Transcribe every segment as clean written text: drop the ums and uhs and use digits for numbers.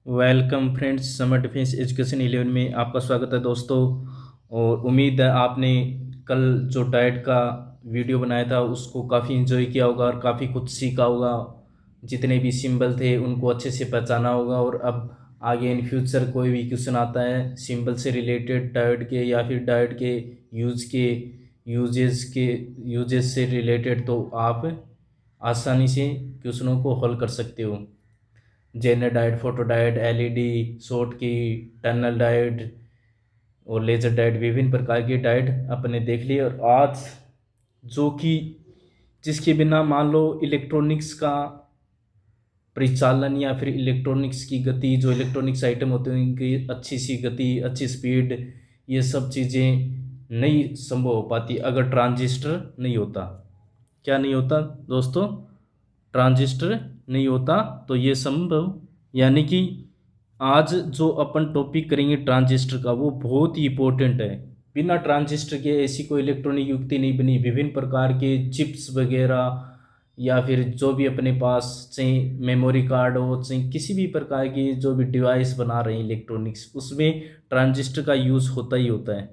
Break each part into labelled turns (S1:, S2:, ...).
S1: Welcome friends, summer defence education 11 में आपका स्वागत है दोस्तों। और उम्मीद है आपने कल जो डाइट का वीडियो बनाया था उसको काफ़ी इन्जॉय किया होगा और काफ़ी कुछ सीखा होगा। जितने भी सिंबल थे उनको अच्छे से पहचाना होगा। और अब आगे इन फ्यूचर कोई भी क्वेश्चन आता है सिंबल से रिलेटेड डाइट के या फिर डाइट के यूजेस से रिलेटेड, तो आप आसानी से क्वेश्चनों को हल कर सकते हो। Zener diode, photo diode, LED, Schottky, tunnel diode और लेजर डाइट, विभिन्न प्रकार की डाइट अपने देख ली। और आज जो कि जिसके बिना मान लो इलेक्ट्रॉनिक्स का परिचालन या फिर इलेक्ट्रॉनिक्स की गति, जो इलेक्ट्रॉनिक्स आइटम होते हैं उनकी अच्छी सी गति, अच्छी स्पीड, ये सब चीज़ें नहीं संभव हो पाती अगर ट्रांजिस्टर नहीं होता। क्या नहीं होता दोस्तों? ट्रांजिस्टर नहीं होता तो ये संभव। यानी कि आज जो अपन टॉपिक करेंगे ट्रांजिस्टर का वो बहुत ही इम्पोर्टेंट है। बिना ट्रांजिस्टर के ऐसी कोई इलेक्ट्रॉनिक युक्ति नहीं बनी। विभिन्न प्रकार के चिप्स वगैरह या फिर जो भी अपने पास चाहे मेमोरी कार्ड हो, चाहे किसी भी प्रकार की जो भी डिवाइस बना रहे हैं इलेक्ट्रॉनिक्स, उसमें ट्रांजिस्टर का यूज़ होता ही होता है।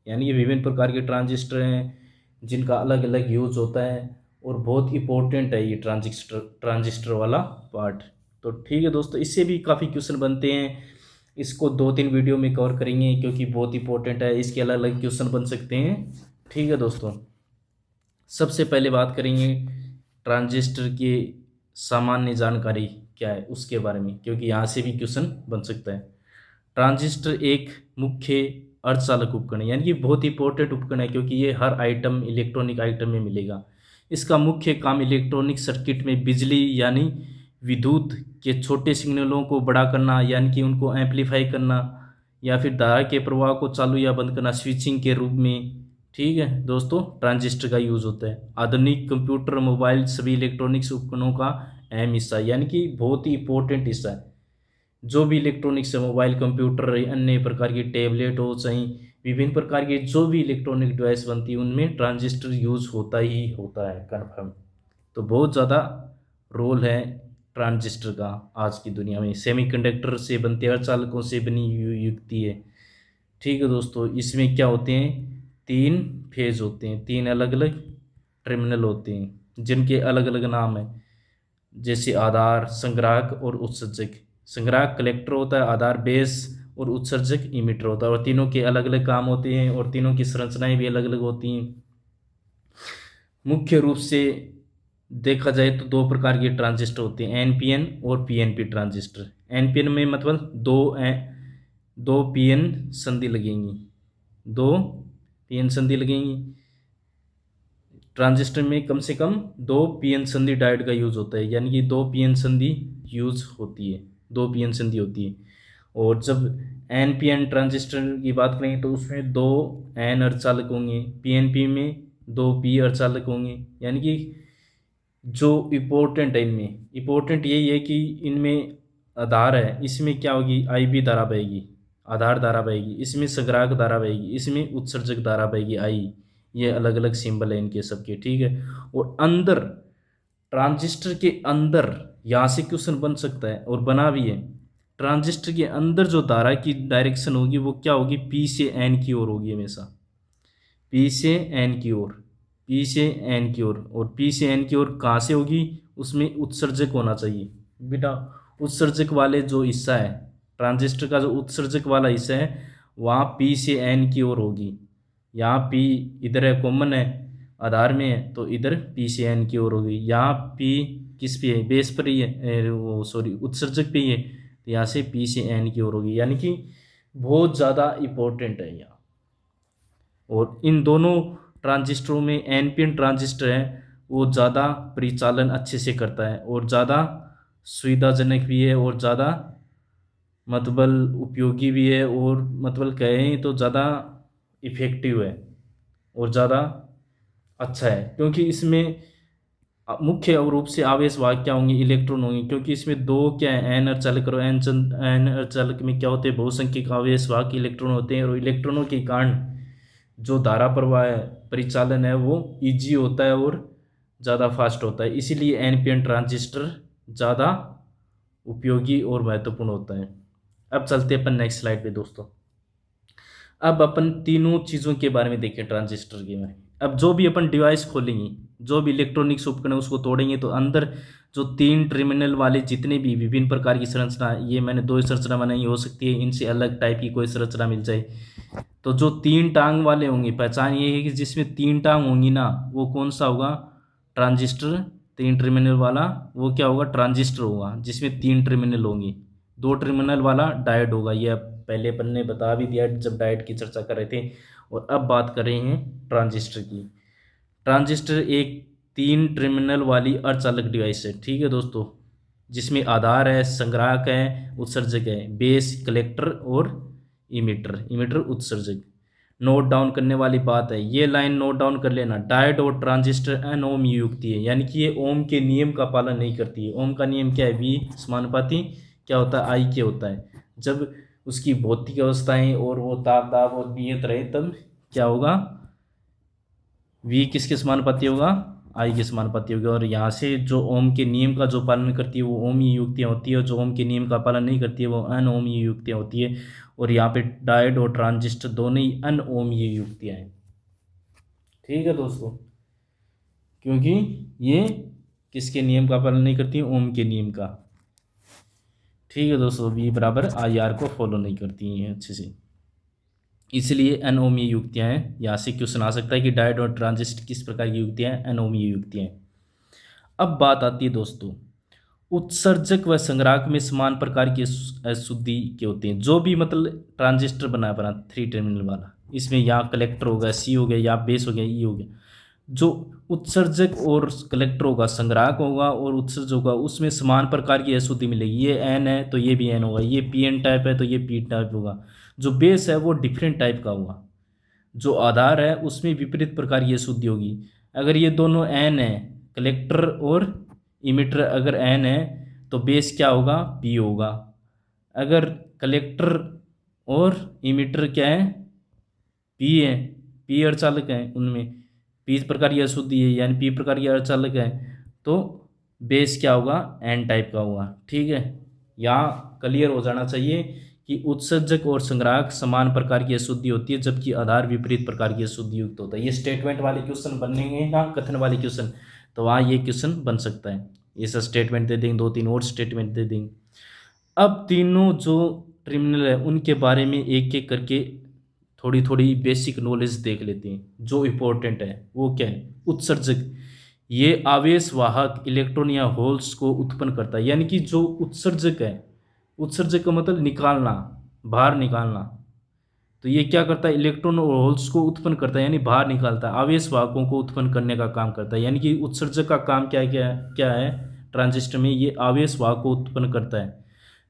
S1: यानी कि विभिन्न प्रकार के ट्रांजिस्टर हैं जिनका अलग अलग यूज़ होता है और बहुत इंपॉर्टेंट है ये ट्रांजिस्टर वाला पार्ट। तो ठीक है दोस्तों, इससे भी काफ़ी क्वेश्चन बनते हैं। इसको 2-3 वीडियो में कवर करेंगे क्योंकि बहुत इंपॉर्टेंट है। इसके अलग अलग क्वेश्चन बन सकते हैं। ठीक है दोस्तों, सबसे पहले बात करेंगे ट्रांजिस्टर की सामान्य जानकारी क्या है उसके बारे में, क्योंकि यहाँ से भी क्वेश्चन बन सकता है। ट्रांजिस्टर एक मुख्य अर्धचालक उपकरण है, यानी कि बहुत इंपॉर्टेंट उपकरण है क्योंकि ये हर आइटम इलेक्ट्रॉनिक आइटम में मिलेगा। इसका मुख्य काम इलेक्ट्रॉनिक सर्किट में बिजली यानी विद्युत के छोटे सिग्नलों को बड़ा करना, यानी कि उनको एम्पलीफाई करना, या फिर धारा के प्रवाह को चालू या बंद करना स्विचिंग के रूप में। ठीक है दोस्तों, ट्रांजिस्टर का यूज़ होता है। आधुनिक कंप्यूटर, मोबाइल, सभी इलेक्ट्रॉनिक्स उपकरणों का अहम हिस्सा, यानी कि बहुत ही इंपॉर्टेंट हिस्सा है। जो भी इलेक्ट्रॉनिक्स है, मोबाइल, कंप्यूटर, अन्य प्रकार की टैबलेट हो, चाहे विभिन्न प्रकार की जो भी इलेक्ट्रॉनिक डिवाइस बनती है उनमें ट्रांजिस्टर यूज़ होता ही होता है, कन्फर्म। तो बहुत ज़्यादा रोल है ट्रांजिस्टर का आज की दुनिया में। सेमीकंडक्टर से बनते अर्धचालकों से बनी युक्ति है। ठीक है दोस्तों, इसमें क्या होते हैं? 3 फेज होते हैं, 3 अलग अलग टर्मिनल होते हैं जिनके अलग अलग नाम हैं, जैसे आधार, संग्राहक और उत्सर्जक। संग्राहक कलेक्टर होता है, आधार बेस और उत्सर्जक इमीटर होता है। और तीनों के अलग अलग काम होते हैं और तीनों की संरचनाएं भी अलग अलग होती हैं। मुख्य रूप से देखा जाए तो 2 प्रकार के ट्रांजिस्टर होते हैं, एनपीएन और पीएनपी ट्रांजिस्टर। एनपीएन में मतलब दो पीएन संधि लगेंगी, 2 पीएन संधि लगेंगी। ट्रांजिस्टर में कम से कम 2 पीएन संधि डायोड का यूज़ होता है, यानी कि 2 पीएन संधि यूज़ होती है, 2 पीएन संधि होती है। और जब एनपीएन ट्रांजिस्टर की बात करें तो उसमें 2 एन अर्धचालक होंगे, पीएनपी में 2 पी अर्धचालक होंगे। यानी कि जो इम्पोर्टेंट है, इनमें इम्पोर्टेंट यही है कि इनमें आधार है, इसमें क्या होगी? आई बी धारा बहेगी, आधार धारा बहेगी। इसमें संग्राहक धारा बहेगी, इसमें उत्सर्जक धारा बहेगी, आई। ये अलग अलग सिंबल है इनके सबके। ठीक है। और अंदर, ट्रांजिस्टर के अंदर, यहाँ से क्वेश्चन बन सकता है और बना भी है। ट्रांजिस्टर के अंदर जो धारा की डायरेक्शन होगी वो क्या होगी? पी से एन की ओर होगी हमेशा, पी से एन की ओर, पी से एन की ओर। और पी से एन की ओर कहाँ से होगी? उसमें उत्सर्जक होना चाहिए बेटा। उत्सर्जक वाले जो हिस्सा है ट्रांजिस्टर का, जो उत्सर्जक वाला हिस्सा है वहाँ पी से एन की ओर होगी। यहाँ पी इधर है, कॉमन है, आधार में है, तो इधर पी से एन की ओर होगी। यहाँ पी किस पे है? बेस पर ही है, वो सॉरी उत्सर्जक पे ही है, तो यहाँ से पी से एन की ओर होगी। यानी कि बहुत ज़्यादा इम्पोर्टेंट है यहाँ। और इन दोनों ट्रांजिस्टरों में एनपीएन ट्रांजिस्टर है वो ज़्यादा परिचालन अच्छे से करता है और ज़्यादा सुविधाजनक भी है और ज़्यादा मतलब उपयोगी भी है, और मतलब कहें तो ज़्यादा इफ़ेक्टिव है और ज़्यादा अच्छा है, क्योंकि इसमें मुख्य रूप से आवेश वाहक क्या होंगे? इलेक्ट्रॉन होंगे, क्योंकि इसमें 2 क्या है? एन अर्धचालक। और एन अर्धचालक में क्या होते हैं? बहुसंख्यक आवेश वाहक इलेक्ट्रॉन होते हैं। और इलेक्ट्रॉनों के कारण जो धारा प्रवाह है, परिचालन है, वो इजी होता है और ज़्यादा फास्ट होता है। इसीलिए एनपीएन ट्रांजिस्टर ज़्यादा उपयोगी और महत्वपूर्ण होता है। अब चलते हैं अपन नेक्स्ट स्लाइड पे दोस्तों। अब अपन तीनों चीज़ों के बारे में देखें ट्रांजिस्टर के बारे में। अब जो भी अपन डिवाइस खोलेंगे, जो भी इलेक्ट्रॉनिक्स उपकरण है उसको तोड़ेंगे तो अंदर जो 3 टर्मिनल वाले जितने भी विभिन्न प्रकार की संरचना, ये मैंने 2 संरचना बनाई, हो सकती है इनसे अलग टाइप की कोई संरचना मिल जाए। तो जो 3 टांग वाले होंगे, पहचान ये है कि जिसमें 3 टांग होंगी ना, वो कौन सा होगा? ट्रांजिस्टर। 3 टर्मिनल वाला वो क्या होगा? ट्रांजिस्टर होगा, जिसमें 3 टर्मिनल होंगे। 2 टर्मिनल वाला डायोड होगा। ये पहले अपन ने बता भी दिया जब डायोड की चर्चा कर रहे थे। और अब बात कर रहे हैं ट्रांजिस्टर की। ट्रांजिस्टर एक 3 टर्मिनल वाली अर्धचालक डिवाइस है, ठीक है दोस्तों, जिसमें आधार है, संग्राहक है, उत्सर्जक है, बेस, कलेक्टर और इमीटर उत्सर्जक। नोट डाउन करने वाली बात है, ये लाइन नोट डाउन कर लेना। डायोड और ट्रांजिस्टर अनोम युक्ति है, यानी कि ये ओम के नियम का पालन नहीं करती है। ओम का नियम क्या है? वी समानुपाती क्या होता है? आई के होता है। जब उसकी भौतिक अवस्थाएं और वो ताप दाब और नियत रहे तब क्या होगा? वी किसके समानुपाती होगा? आई के समानुपाती होगा। और यहाँ से जो ओम के नियम का जो पालन करती है वो ओमीय युक्तियाँ होती है, और जो ओम के नियम का पालन नहीं करती है वो अनओमीय युक्तियाँ होती है। और यहाँ पे डायोड और ट्रांजिस्टर दोनों ही अनओमीय युक्तियाँ हैं, ठीक है दोस्तों, क्योंकि ये किसके नियम का पालन नहीं करती है? ओम के नियम का, ठीक है दोस्तों। वी बराबर आई आर को फॉलो नहीं करती हैं अच्छे से, इसलिए अनओमीय युक्तियाँ हैं। यहाँ से क्वेश्चन आ सकता है कि डायोड और ट्रांजिस्टर किस प्रकार की युक्तियाँ हैं? अनओमीय युक्तियाँ हैं। अब बात आती है दोस्तों, उत्सर्जक व संग्राहक में समान प्रकार की अशुद्धि के होते हैं। जो भी मतलब ट्रांजिस्टर बना 3 टर्मिनल वाला, इसमें या कलेक्टर होगा, सी हो गया, या बेस हो गया, ई हो गया। जो उत्सर्जक और कलेक्टर होगा, संग्राहक होगा और उत्सर्जक होगा, उसमें समान प्रकार की अशुद्धि मिलेगी। ये एन है तो ये भी एन होगा, ये पी एन टाइप है तो ये पी टाइप होगा। जो बेस है वो डिफरेंट टाइप का होगा। जो आधार है उसमें विपरीत प्रकार की अशुद्धि होगी। अगर ये दोनों एन है, कलेक्टर और इमीटर अगर एन है, तो बेस क्या होगा? पी होगा। अगर कलेक्टर और इमीटर क्या है? पी है, पी अर्धचालक है, उनमें पी प्रकार की अशुद्धि है यानी पी प्रकार की अर्धचालक है, तो बेस क्या होगा? एन टाइप का होगा, ठीक है। यहाँ क्लियर हो जाना चाहिए कि उत्सर्जक और संग्राहक समान प्रकार की अशुद्धि होती है, जबकि आधार विपरीत प्रकार की अशुद्धि युक्त होता है। ये स्टेटमेंट वाले क्वेश्चन बनेंगे ना, कथन वाले क्वेश्चन, तो वहाँ ये क्वेश्चन बन सकता है। ये सब स्टेटमेंट दे देंगे, 2-3 और स्टेटमेंट दे देंगे। अब तीनों जो टर्मिनल है उनके बारे में एक एक करके थोड़ी थोड़ी बेसिक नॉलेज देख लेते हैं। जो इम्पोर्टेंट है वो क्या है? उत्सर्जक, ये आवेश वाहक इलेक्ट्रॉन या होल्स को उत्पन्न करता है। यानी कि जो उत्सर्जक है, उत्सर्जक का मतलब निकालना, बाहर निकालना, तो ये क्या करता है? इलेक्ट्रॉन और होल्स को उत्पन्न करता है, यानी बाहर निकालता है, आवेश वाहकों को उत्पन्न करने का काम करता है। यानी कि उत्सर्जक का काम क्या है? ट्रांजिस्टर में ये आवेश वाहक को उत्पन्न करता है,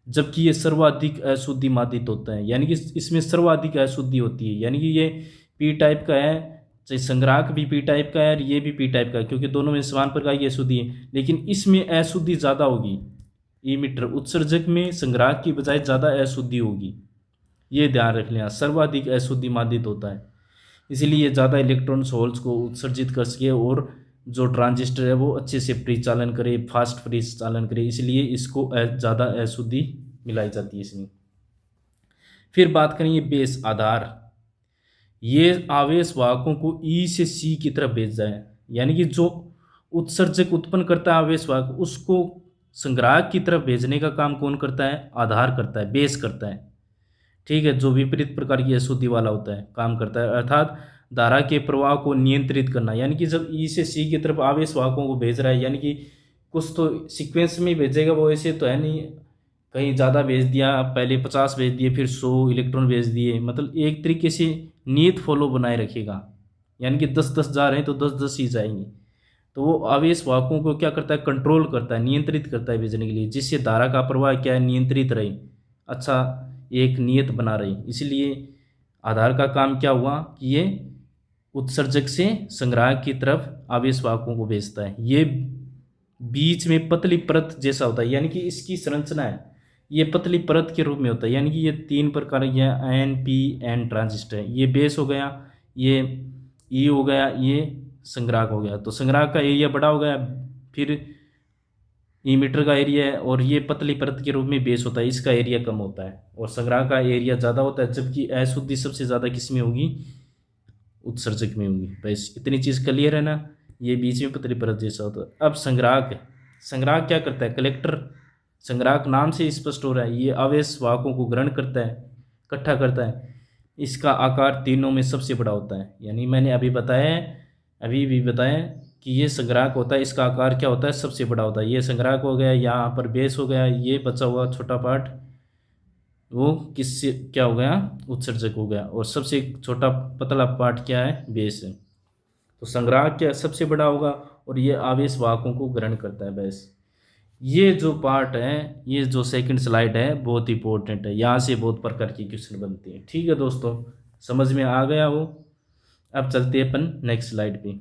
S1: जबकि ये सर्वाधिक अशुद्धि मादित होता है, यानी कि इसमें सर्वाधिक अशुद्धि होती है। यानी कि ये पी टाइप का है, चाहे संग्राहक भी पी टाइप का है और ये भी पी टाइप का है, क्योंकि दोनों में समान प्रकार की अशुद्धि है, लेकिन इसमें अशुद्धि ज़्यादा होगी। इमीटर उत्सर्जक में संग्राहक की बजाय ज़्यादा अशुद्धि होगी, ये ध्यान रख लेना। सर्वाधिक अशुद्धि मादित होता है, इसीलिए ज़्यादा इलेक्ट्रॉन्स होल्स को उत्सर्जित कर सके और जो ट्रांजिस्टर है वो अच्छे से परिचालन करे, फास्ट परिचालन करे, इसलिए इसको ज़्यादा अशुद्धि मिलाई जाती है इसमें। फिर बात करेंगे बेस, आधार। ये आवेश वाहकों को ई से सी की तरफ भेजता है, यानी कि जो उत्सर्जक उत्पन्न करता है आवेश वाहक, उसको संग्राहक की तरफ भेजने का काम कौन करता है? आधार करता है, बेस करता है, ठीक है। जो विपरीत प्रकार की अशुद्धि वाला होता है, काम करता है, अर्थात धारा के प्रवाह को नियंत्रित करना। यानी कि जब ई से सी की तरफ आवेश वाहकों को भेज रहा है, यानी कि कुछ तो सीक्वेंस में भेजेगा, वो ऐसे तो है नहीं कहीं ज़्यादा भेज दिया, पहले 50 भेज दिए फिर 100 इलेक्ट्रॉन भेज दिए, मतलब एक तरीके से नियत फॉलो बनाए रखेगा। यानी कि 10-10 जा रहे हैं तो 10-10 ही जाएंगे। तो वो आवेश वाहकों को क्या करता है? कंट्रोल करता है, नियंत्रित करता है भेजने के लिए, जिससे धारा का प्रवाह क्या है? नियंत्रित रहे, अच्छा एक नियत बना रही। इसलिए आधार का काम क्या हुआ कि ये उत्सर्जक से संग्राहक की तरफ आवेश वाहकों को भेजता है। ये बीच में पतली परत जैसा होता है, यानी कि इसकी संरचना है ये पतली परत के रूप में होता है। यानी कि ये 3 प्रकार के एन पी एन ट्रांजिस्टर है। ये बेस हो गया, ये ई हो गया, ये संग्राहक हो गया। तो संग्राहक का एरिया बड़ा हो गया, फिर ईमीटर का एरिया है, और ये पतली परत के रूप में बेस होता है, इसका एरिया कम होता है, और संग्राहक का एरिया ज़्यादा होता है, जबकि अशुद्धि सबसे ज़्यादा किस में होगी, उत्सर्जक में होगी। बस इतनी चीज़ क्लियर है ना। ये बीच में पतली परत जैसा होता है। अब संग्राहक, संग्राहक क्या करता है, कलेक्टर। संग्राहक नाम से स्पष्ट हो रहा है, ये आवेश वाहकों को ग्रहण करता है, इकट्ठा करता है। इसका आकार तीनों में सबसे बड़ा होता है, यानी मैंने अभी बताया है, अभी भी बताया कि ये संग्राहक होता है, इसका आकार क्या होता है, सबसे बड़ा होता है। ये संग्राहक हो गया, यहाँ पर बेस हो गया, ये बचा हुआ छोटा पार्ट वो किससे क्या हो गया, उत्सर्जक हो गया, और सबसे छोटा पतला पार्ट क्या है, बेस है। तो संग्राहक क्या सबसे बड़ा होगा, और ये आवेश वाहकों को ग्रहण करता है। बस ये जो पार्ट है, ये जो सेकंड स्लाइड है बहुत इंपॉर्टेंट है, यहाँ से बहुत प्रकार की क्वेश्चन बनते हैं। ठीक है दोस्तों, समझ में आ गया हो। अब चलते हैं अपन नेक्स्ट स्लाइड पे।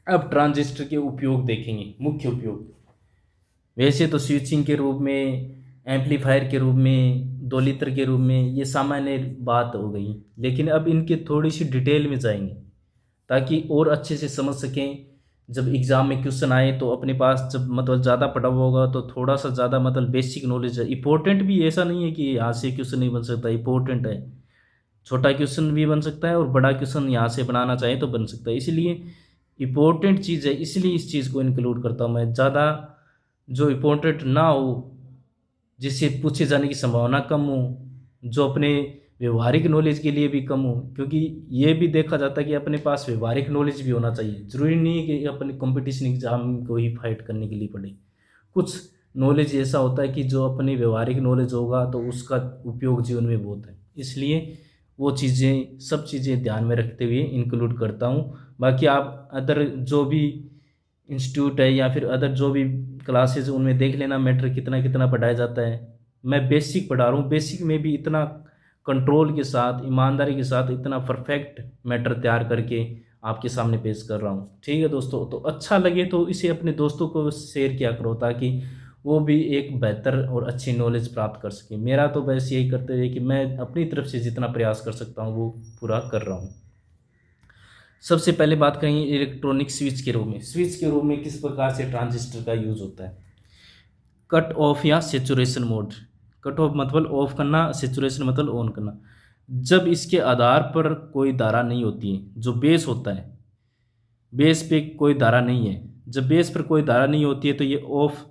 S1: अब ट्रांजिस्टर के उपयोग देखेंगे, मुख्य उपयोग। वैसे तो स्विचिंग के रूप में, एम्पलीफायर के रूप में, दोलित्र के रूप में, ये सामान्य बात हो गई, लेकिन अब इनके थोड़ी सी डिटेल में जाएंगे ताकि और अच्छे से समझ सकें। जब एग्ज़ाम में क्वेश्चन आए तो अपने पास जब मतलब ज़्यादा पढ़ा हुआ होगा तो थोड़ा सा ज़्यादा मतलब बेसिक नॉलेज है। इंपॉर्टेंट भी ऐसा नहीं है कि यहाँ से क्वेश्चन नहीं बन सकता, इंपॉर्टेंट है। छोटा क्वेश्चन भी बन सकता है और बड़ा क्वेश्चन यहाँ से बनाना चाहे तो बन सकता है, इसलिए इम्पोर्टेंट चीज़ है, इसलिए इस चीज़ को इंक्लूड करता हूँ मैं। ज़्यादा जो इम्पोर्टेंट ना हो, जिससे पूछे जाने की संभावना कम हो, जो अपने व्यवहारिक नॉलेज के लिए भी कम हो, क्योंकि ये भी देखा जाता है कि अपने पास व्यवहारिक नॉलेज भी होना चाहिए। ज़रूरी नहीं है कि अपने कंपटीशन एग्जाम को ही फाइट करने के लिए पड़े। कुछ नॉलेज ऐसा होता है कि जो अपनी व्यवहारिक नॉलेज होगा तो उसका उपयोग जीवन में बहुत है, इसलिए वो चीज़ें, सब चीज़ें ध्यान में रखते हुए इंक्लूड करता हूँ। बाकी आप अदर जो भी इंस्टीट्यूट है या फिर अदर जो भी क्लासेज उनमें देख लेना मैटर कितना कितना पढ़ाया जाता है। मैं बेसिक पढ़ा रहा हूँ, बेसिक में भी इतना कंट्रोल के साथ, ईमानदारी के साथ, इतना परफेक्ट मैटर तैयार करके आपके सामने पेश कर रहा हूँ। ठीक है दोस्तों, तो अच्छा लगे तो इसे अपने दोस्तों को शेयर किया करो ताकि वो भी एक बेहतर और अच्छी नॉलेज प्राप्त कर सके। मेरा तो बस यही करते हुए कि मैं अपनी तरफ से जितना प्रयास कर सकता हूँ वो पूरा कर रहा हूँ। सबसे पहले बात करेंगे इलेक्ट्रॉनिक स्विच के रूप में। स्विच के रूप में किस प्रकार से ट्रांजिस्टर का यूज होता है। कट ऑफ या सेचुरेशन मोड। कट ऑफ मतलब ऑफ करना, सेचुरेशन मतलब ऑन करना। जब इसके आधार पर कोई धारा नहीं होती है, जो बेस होता है, बेस पे कोई धारा नहीं है, जब बेस पर कोई धारा नहीं होती है तो ये ऑफ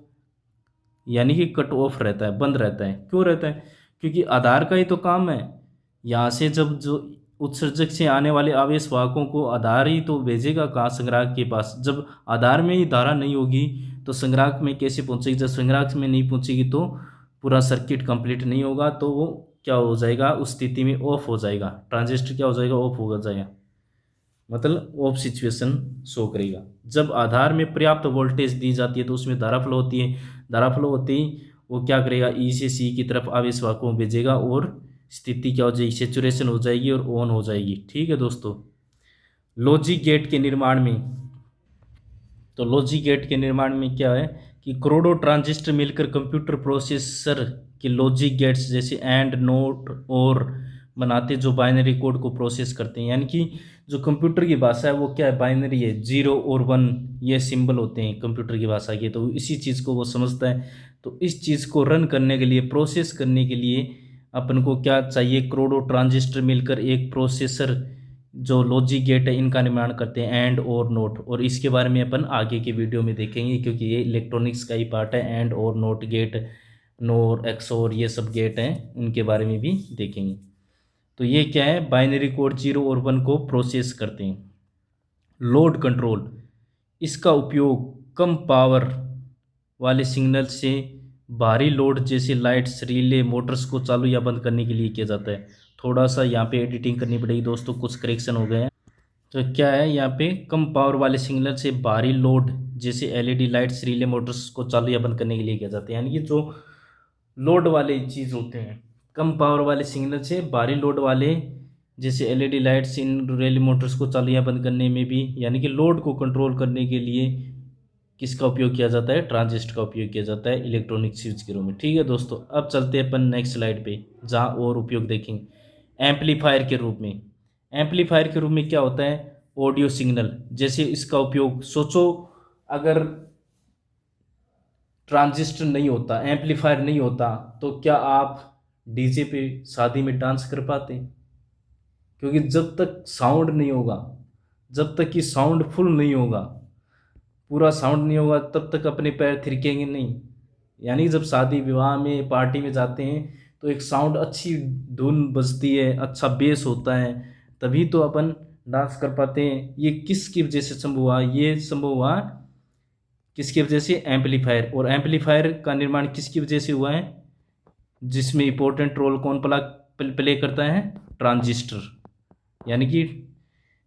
S1: यानी कि कट ऑफ रहता है, बंद रहता है। क्यों रहता है, क्योंकि आधार का ही तो काम है। यहाँ से जब जो उत्सर्जक से आने वाले आवेश वाहकों को आधार ही तो भेजेगा कहाँ, संग्राहक के पास। जब आधार में ही धारा नहीं होगी तो संग्राहक में कैसे पहुँचेगी, जब संग्राहक में नहीं पहुँचेगी तो पूरा सर्किट कंप्लीट नहीं होगा, तो वो क्या हो जाएगा, उस स्थिति में ऑफ हो जाएगा, ट्रांजिस्टर क्या हो जाएगा, ऑफ हो जाएगा, मतलब ऑफ सिचुएशन शो करेगा। जब आधार में पर्याप्त वोल्टेज दी जाती है तो उसमें धारा फ्लो होती है, धारा फ्लो होते ही वो क्या करेगा, ई से सी की तरफ आवेश वाहकों को भेजेगा और स्थिति क्या हो जाएगी, सेचुरेशन हो जाएगी और ऑन हो जाएगी। ठीक है दोस्तों, लॉजिक गेट के निर्माण में, तो लॉजिक गेट के निर्माण में क्या है कि करोड़ों ट्रांजिस्टर मिलकर कंप्यूटर प्रोसेसर के लॉजिक गेट्स जैसे एंड, नोट और बनाते, जो बाइनरी कोड को प्रोसेस करते हैं। यानी कि जो कंप्यूटर की भाषा है वो क्या है, बाइनरी है, 0 और 1 ये सिंबल होते हैं कंप्यूटर की भाषा के, तो इसी चीज़ को वो समझता है। तो इस चीज़ को रन करने के लिए, प्रोसेस करने के लिए अपन को क्या चाहिए, करोड़ों ट्रांजिस्टर मिलकर एक प्रोसेसर जो लॉजिक गेट है इनका निर्माण करते हैं, एंड और नोट। और इसके बारे में अपन आगे के वीडियो में देखेंगे क्योंकि ये इलेक्ट्रॉनिक्स का ही पार्ट है। एंड और नोट गेट, नोर, एक्सोर, ये सब गेट हैं, उनके बारे में भी देखेंगे। तो ये क्या है, बाइनरी कोड 0 और 1 को प्रोसेस करते हैं। लोड कंट्रोल, इसका उपयोग कम पावर वाले सिग्नल से भारी लोड जैसे लाइट्स, रिले, मोटर्स को चालू या बंद करने के लिए किया जाता है। थोड़ा सा यहाँ पे एडिटिंग करनी पड़ेगी दोस्तों, कुछ करेक्शन हो गए हैं। तो क्या है यहाँ पे, कम पावर वाले सिग्नल से भारी लोड जैसे एलईडी लाइट्स, रिले, मोटर्स को चालू या बंद करने के लिए किया जाता है। यानी कि जो लोड वाले चीज़ होते हैं, कम पावर वाले सिग्नल से भारी लोड वाले जैसे एलईडी लाइट्स, इन रिले, मोटर्स को चालू या बंद करने में भी, यानी कि लोड को कंट्रोल करने के लिए किसका उपयोग किया जाता है, ट्रांजिस्टर का उपयोग किया जाता है इलेक्ट्रॉनिक स्विच के रूप में। ठीक है दोस्तों, अब चलते हैं अपन नेक्स्ट स्लाइड पे जहाँ और उपयोग देखेंगे। एम्पलीफायर के रूप में, एम्पलीफायर के रूप में क्या होता है, ऑडियो सिग्नल जैसे इसका उपयोग, सोचो अगर ट्रांजिस्टर नहीं होता, एम्पलीफायर नहीं होता, तो क्या आप डीजे पे शादी में डांस कर पाते? क्योंकि जब तक साउंड नहीं होगा, जब तक कि साउंड फुल नहीं होगा, पूरा साउंड नहीं होगा, तब तक अपने पैर थिरकेंगे नहीं। यानी जब शादी विवाह में पार्टी में जाते हैं तो एक साउंड अच्छी धुन बजती है, अच्छा बेस होता है, तभी तो अपन डांस कर पाते हैं। ये किसकी वजह से संभव हुआ? ये संभव हुआ किसकी वजह से? एम्पलीफायर। और एम्पलीफायर का निर्माण किसकी वजह से हुआ है? जिसमें इंपॉर्टेंट रोल कौन प्ले करता है? ट्रांजिस्टर, यानी कि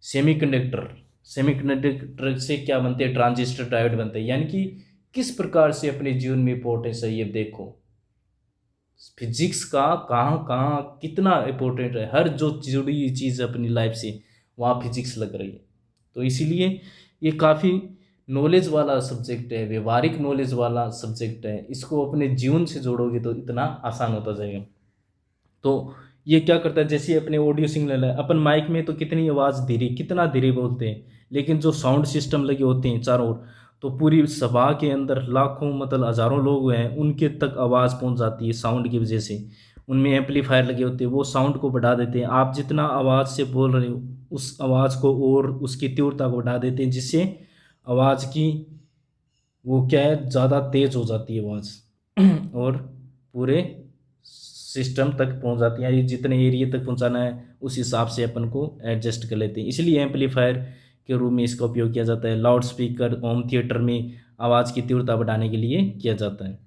S1: सेमीकंडक्टर। सेमीकंडक्टर से क्या बनते हैं? ट्रांजिस्टर डायोड बनते हैं। यानी कि किस प्रकार से अपने जीवन में इंपॉर्टेंस है ये देखो। फिजिक्स का कहाँ कहाँ कितना इंपॉर्टेंट है, हर जो जुड़ी हुई चीज़ अपनी लाइफ से वहाँ फिजिक्स लग रही है। तो इसीलिए ये काफ़ी नॉलेज वाला सब्जेक्ट है, व्यवहारिक नॉलेज वाला सब्जेक्ट है। इसको अपने जीवन से जोड़ोगे तो इतना आसान होता जाएगा। तो ये क्या करता है, जैसे अपने ऑडियो सिग्नल है, अपन माइक में तो कितनी आवाज़ धीरे, कितना धीरे बोलते हैं, लेकिन जो साउंड सिस्टम लगे होते हैं चारों ओर, तो पूरी सभा के अंदर लाखों मतलब हज़ारों लोग हैं, उनके तक आवाज़ पहुंच जाती है साउंड की वजह से। उनमें एम्पलीफायर लगे होते हैं, वो साउंड को बढ़ा देते हैं। आप जितना आवाज़ से बोल रहे हो उस आवाज़ को और उसकी तीव्रता को बढ़ा देते हैं, जिससे आवाज़ की वो क्या है, ज़्यादा तेज़ हो जाती है आवाज़ और पूरे सिस्टम तक पहुंच जाती है। ये जितने एरिया तक पहुंचाना है उस हिसाब से अपन को एडजस्ट कर लेते हैं। इसलिए एम्पलीफायर के रूप में इसका उपयोग किया जाता है। लाउड स्पीकर होम थिएटर में आवाज़ की तीव्रता बढ़ाने के लिए किया जाता है।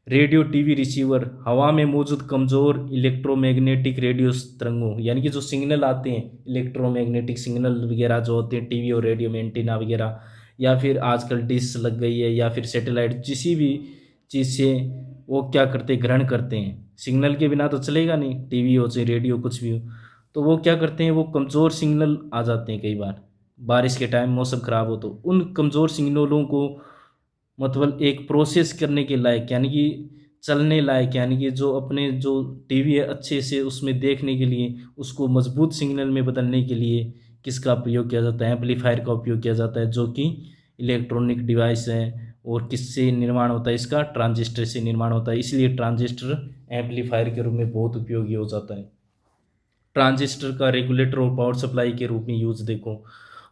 S1: रेडियो टीवी रिसीवर हवा में मौजूद कमज़ोर इलेक्ट्रोमैग्नेटिक रेडियो तरंगों, यानी कि जो सिग्नल आते हैं इलेक्ट्रोमैग्नेटिक सिग्नल वगैरह जो होते हैं टीवी और रेडियो में, एंटीना वगैरह, या फिर आजकल डिश लग गई है, या फिर सैटेलाइट, जिसी भी चीज़ से वो क्या करते हैं, ग्रहण करते हैं। सिग्नल के बिना तो चलेगा नहीं, टीवी हो चाहे रेडियो कुछ भी हो। तो वो क्या करते हैं, वो कमज़ोर सिग्नल आ जाते हैं कई बार, बारिश के टाइम मौसम ख़राब हो तो उन कमज़ोर सिग्नलों को मतलब एक प्रोसेस करने के लायक, यानी कि चलने लायक, यानी कि जो अपने जो टीवी है अच्छे से उसमें देखने के लिए उसको मजबूत सिग्नल में बदलने के लिए किसका प्रयोग किया जाता है? एम्पलीफायर का उपयोग किया जाता है, जो कि इलेक्ट्रॉनिक डिवाइस है। और किससे निर्माण होता है इसका? ट्रांजिस्टर से निर्माण होता है। इसलिए ट्रांजिस्टर एम्पलीफायर के रूप में बहुत उपयोगी हो जाता है। ट्रांजिस्टर का रेगुलेटर और पावर सप्लाई के रूप में यूज देखो।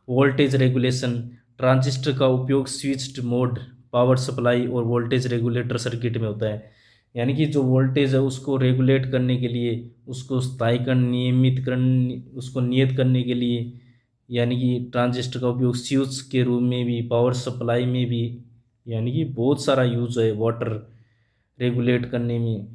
S1: वोल्टेज रेगुलेशन, ट्रांजिस्टर का उपयोग स्विच्ड मोड पावर सप्लाई और वोल्टेज रेगुलेटर सर्किट में होता है। यानी कि जो वोल्टेज है उसको रेगुलेट करने के लिए, उसको स्थायीकरण नियमितकरण, उसको नियत करने के लिए, यानी कि ट्रांजिस्टर का उपयोग स्विच के रूप में भी, पावर सप्लाई में भी, यानी कि बहुत सारा यूज है। वाटर रेगुलेट करने में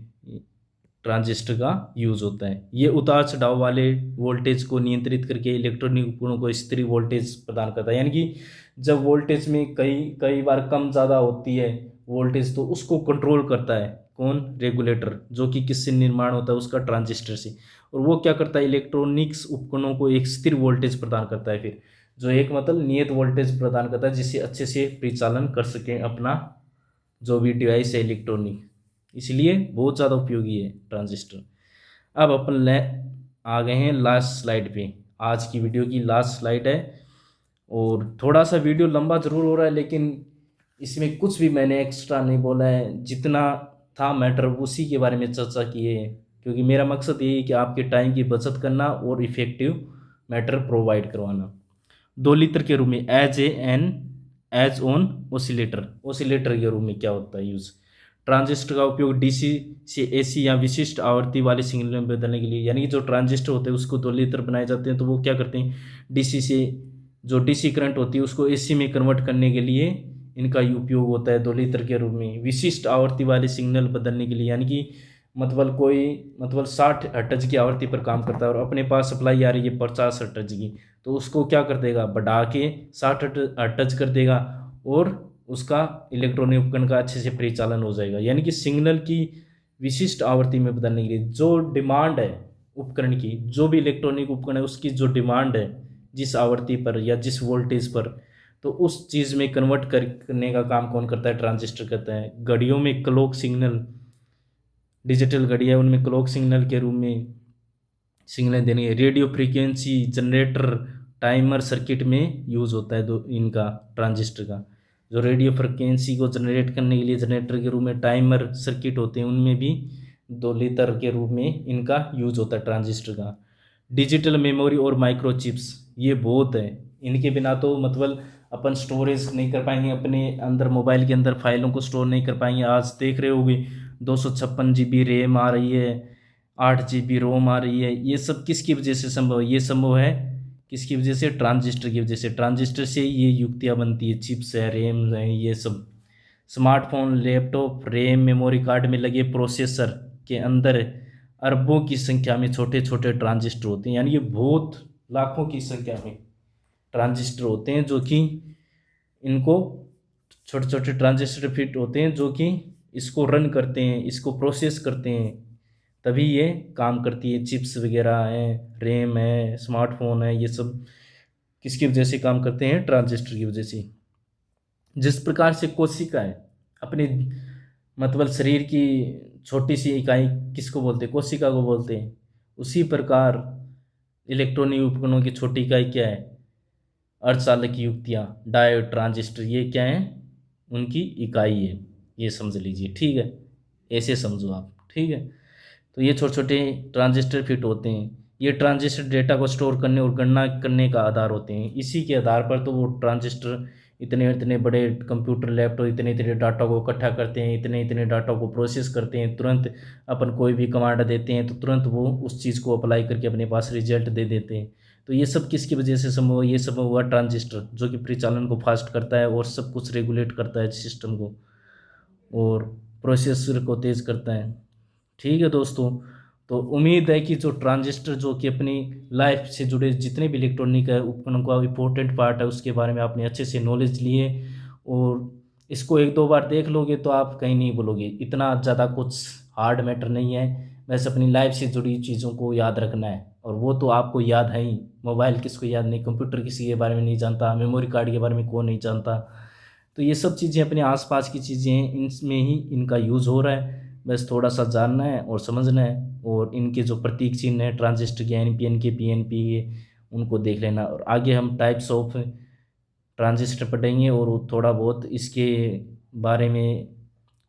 S1: ट्रांजिस्टर का यूज होता है। ये उतार चढ़ाव वाले वोल्टेज को नियंत्रित करके इलेक्ट्रॉनिक उपकरणों को स्थिर वोल्टेज प्रदान करता है। यानी कि जब वोल्टेज में कई कई बार कम ज़्यादा होती है वोल्टेज, तो उसको कंट्रोल करता है कौन? रेगुलेटर, जो कि किससे निर्माण होता है? उसका ट्रांजिस्टर से। और वो क्या करता है? इलेक्ट्रॉनिक्स उपकरणों को एक स्थिर वोल्टेज प्रदान करता है, फिर जो एक मतलब नियत वोल्टेज प्रदान करता है, जिससे अच्छे से परिचालन कर सके अपना जो भी डिवाइस है इलेक्ट्रॉनिक। इसलिए बहुत ज़्यादा उपयोगी है ट्रांजिस्टर। अब अपन ले आ गए हैं लास्ट स्लाइड पे, आज की वीडियो की लास्ट स्लाइड है। और थोड़ा सा वीडियो लंबा ज़रूर हो रहा है, लेकिन इसमें कुछ भी मैंने एक्स्ट्रा नहीं बोला है, जितना था मैटर उसी के बारे में चर्चा की है। क्योंकि मेरा मकसद यही है कि आपके टाइम की बचत करना और इफ़ेक्टिव मैटर प्रोवाइड करवाना। 2 लीटर के रूप में एज ऑन ओसिलेटर के रूप में क्या होता है यूज़? ट्रांजिस्टर का उपयोग डीसी से एसी या विशिष्ट आवृत्ति वाले सिग्नल में बदलने के लिए। यानी कि जो ट्रांजिस्टर होते हैं उसको 2 लीटर बनाए जाते हैं, तो वो क्या करते हैं, डीसी से जो डीसी करंट होती है उसको एसी में कन्वर्ट करने के लिए इनका उपयोग होता है 2 लीटर के रूप में। विशिष्ट आवृत्ति वाले सिग्नल बदलने के लिए, यानी कि मतलब कोई मतलब 60 हर्ट्ज की आवृत्ति पर काम करता है और अपने पास सप्लाई आ रही है 50 हर्ट्ज की, तो उसको क्या कर देगा, बढ़ा के 60 हर्ट्ज कर देगा और उसका इलेक्ट्रॉनिक उपकरण का अच्छे से परिचालन हो जाएगा। यानी कि सिग्नल की विशिष्ट आवृत्ति में बदलने के लिए जो डिमांड है उपकरण की, जो भी इलेक्ट्रॉनिक उपकरण है उसकी जो डिमांड है जिस आवृत्ति पर या जिस वोल्टेज पर, तो उस चीज़ में कन्वर्ट करने का काम कौन करता है? ट्रांजिस्टर करता है। घड़ियों में क्लॉक सिग्नल, डिजिटल घड़ी है उनमें क्लॉक सिग्नल के रूप में सिग्नल देने। Radio frequency generator timer circuit में यूज़ होता है दो इनका ट्रांजिस्टर का। जो रेडियो फ्रिक्वेंसी को जनरेट करने के लिए जनरेटर के रूप में टाइमर सर्किट होते हैं, उनमें भी दोलित्र के रूप में इनका यूज होता है ट्रांजिस्टर का। डिजिटल मेमोरी और माइक्रोचिप्स, ये बहुत है, इनके बिना तो मतलब अपन स्टोरेज नहीं कर पाएंगे, अपने अंदर मोबाइल के अंदर फाइलों को स्टोर नहीं कर पाएंगे। आज देख रहे होगे 256 GB रैम आ रही है, 8 GB रोम आ रही है। ये सब किसकी वजह से संभव है? ये संभव है किसकी वजह से? ट्रांजिस्टर की वजह से। ट्रांजिस्टर से ये युक्तियाँ बनती है, चिप्स है, रैम है, ये सब। Smartphone, laptop, RAM, memory card में लगे प्रोसेसर के अंदर अरबों की संख्या में छोटे छोटे ट्रांजिस्टर होते हैं, यानी ये बहुत लाखों की संख्या में ट्रांजिस्टर होते हैं, जो कि इनको छोटे छोटे ट्रांजिस्टर फिट होते हैं, जो कि इसको रन करते हैं, इसको प्रोसेस करते हैं, तभी ये काम करती है। चिप्स वगैरह हैं, रैम है, स्मार्टफोन है, ये सब किसकी वजह से काम करते हैं? ट्रांजिस्टर की वजह से। जिस प्रकार से कोशिका है अपने मतलब शरीर की छोटी सी इकाई किसको बोलते हैं? कोशिका को बोलते हैं। उसी प्रकार इलेक्ट्रॉनिक उपकरणों की छोटी इकाई क्या है? अर्धचालक युक्तियाँ, डायोड, ट्रांजिस्टर, ये क्या है? उनकी इकाई है, ये समझ लीजिए, ठीक है, ऐसे समझो आप, ठीक है। तो ये छोटे छोटे ट्रांजिस्टर फिट होते हैं। ये ट्रांजिस्टर डेटा को स्टोर करने और गणना करने का आधार होते हैं। इसी के आधार पर तो वो ट्रांजिस्टर इतने इतने बड़े कंप्यूटर, लैपटॉप इतने इतने डाटा को इकट्ठा करते हैं, इतने इतने डाटा को प्रोसेस करते हैं। तुरंत अपन कोई भी कमांड देते हैं तो तुरंत वो उस चीज़ को अप्लाई करके अपने पास रिजल्ट दे देते हैं। तो ये सब किसकी वजह से संभव हुआ? ये संभव हुआ ट्रांजिस्टर, जो कि परिचालन को फास्ट करता है और सब कुछ रेगुलेट करता है सिस्टम को, और प्रोसेसर को तेज़ करता है। ठीक है दोस्तों, तो उम्मीद है कि जो ट्रांजिस्टर, जो कि अपनी लाइफ से जुड़े जितने भी इलेक्ट्रॉनिक है उपकरणों का इम्पोर्टेंट पार्ट है, उसके बारे में आपने अच्छे से नॉलेज लिए, और इसको एक दो बार देख लोगे तो आप कहीं नहीं बोलोगे। इतना ज़्यादा कुछ हार्ड मैटर नहीं है, बस अपनी लाइफ से जुड़ी चीज़ों को याद रखना है, और वो तो आपको याद है ही। मोबाइल किसको याद नहीं, कंप्यूटर किसी के बारे में नहीं जानता, मेमोरी कार्ड के बारे में कौन नहीं जानता। तो ये सब चीज़ें अपने आसपास की चीज़ें हैं, इनमें ही इनका यूज़ हो रहा है, बस थोड़ा सा जानना है और समझना है। और इनके जो प्रतीक चिन्ह है ट्रांजिस्टर के, NPN के, PNP के, उनको देख लेना। और आगे हम टाइप्स ऑफ ट्रांजिस्टर पढ़ेंगे और वो थोड़ा बहुत इसके बारे में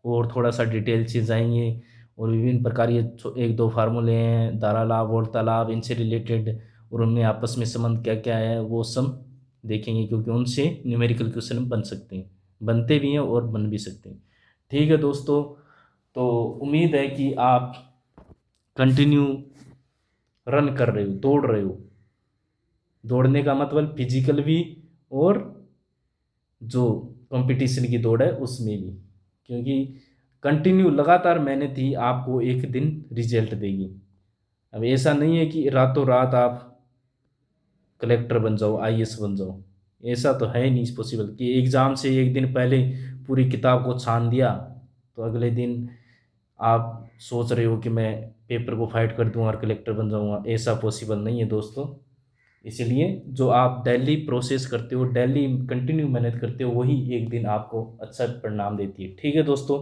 S1: और थोड़ा सा डिटेल से जाएंगे। और विभिन्न प्रकार ये एक दो फार्मूले हैं, धारा लाभ, वोल्टा लाभ, इनसे रिलेटेड, और उनमें आपस में संबंध क्या क्या है वो सब देखेंगे, क्योंकि उनसे न्यूमेरिकल क्वेश्चन बन सकते हैं, बनते भी हैं और बन भी सकते हैं। ठीक है दोस्तों, तो उम्मीद है कि आप कंटिन्यू रन कर रहे हो, दौड़ रहे हो। दौड़ने का मतलब फिजिकल भी, और जो कंपटीशन की दौड़ है उसमें भी, क्योंकि कंटिन्यू लगातार मेहनत ही आपको एक दिन रिजल्ट देगी। अब ऐसा नहीं है कि रातों रात आप कलेक्टर बन जाओ, IAS बन जाओ, ऐसा तो है नहीं पॉसिबल कि एग्ज़ाम से एक दिन पहले पूरी किताब को छान दिया तो अगले दिन आप सोच रहे हो कि मैं पेपर को फाइट कर दूंगा और कलेक्टर बन जाऊंगा। ऐसा पॉसिबल नहीं है दोस्तों। इसलिए जो आप डेली प्रोसेस करते हो, डेली कंटिन्यू मेहनत करते हो, वही एक दिन आपको अच्छा परिणाम देती है। ठीक है दोस्तों,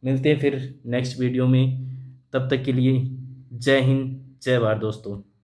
S1: मिलते हैं फिर नेक्स्ट वीडियो में। तब तक के लिए जय हिंद, जय भारत दोस्तों।